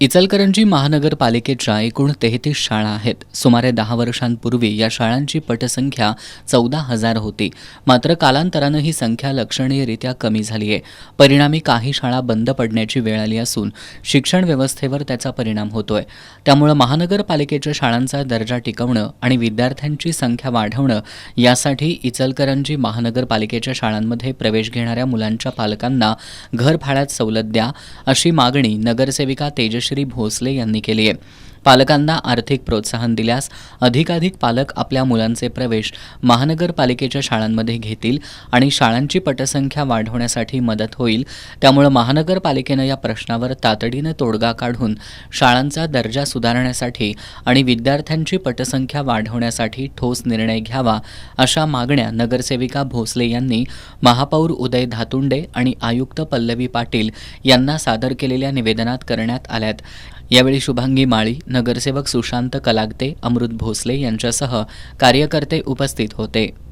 इचलकरंजी महानगरपालिकेच्या एकूण 33 शाळा आहेत. सुमारे 10 वर्षांपूर्वी या शाळांची पटसंख्या 14,000 होती. मात्र कालांतरानं ही संख्या लक्षणीयरित्या कमी झाली आहे. परिणामी काही शाळा बंद पडण्याची वेळ आली असून शिक्षण व्यवस्थेवर त्याचा परिणाम होतोय. त्यामुळे महानगरपालिकेच्या शाळांचा दर्जा टिकवणं आणि विद्यार्थ्यांची संख्या वाढवणं यासाठी इचलकरंजी महानगरपालिकेच्या शाळांमध्ये प्रवेश घेणाऱ्या मुलांच्या पालकांना घरभाड्यात सवलत द्या, अशी मागणी नगरसेविका तेजश्री भोसले यांनी केली आहे. पालकांना आर्थिक प्रोत्साहन दिल्यास अधिकाधिक पालक आपल्या मुलांचे प्रवेश महानगरपालिकेच्या शाळांमध्ये घेतील आणि शाळांची पटसंख्या वाढवण्यासाठी मदत होईल. त्यामुळे महानगरपालिकेनं या प्रश्नावर तातडीनं तोडगा काढून शाळांचा दर्जा सुधारण्यासाठी आणि विद्यार्थ्यांची पटसंख्या वाढवण्यासाठी ठोस निर्णय घ्यावा, अशा मागण्या नगरसेविका भोसले यांनी महापौर उदय धातुंडे आणि आयुक्त पल्लवी पाटील यांना सादर केलेल्या निवेदनात करण्यात आल्यात. यावेळी शुभांगी माळी, नगरसेवक सुशांत कलागते, अमृत भोसले यांच्यासह कार्यकर्ते उपस्थित होते.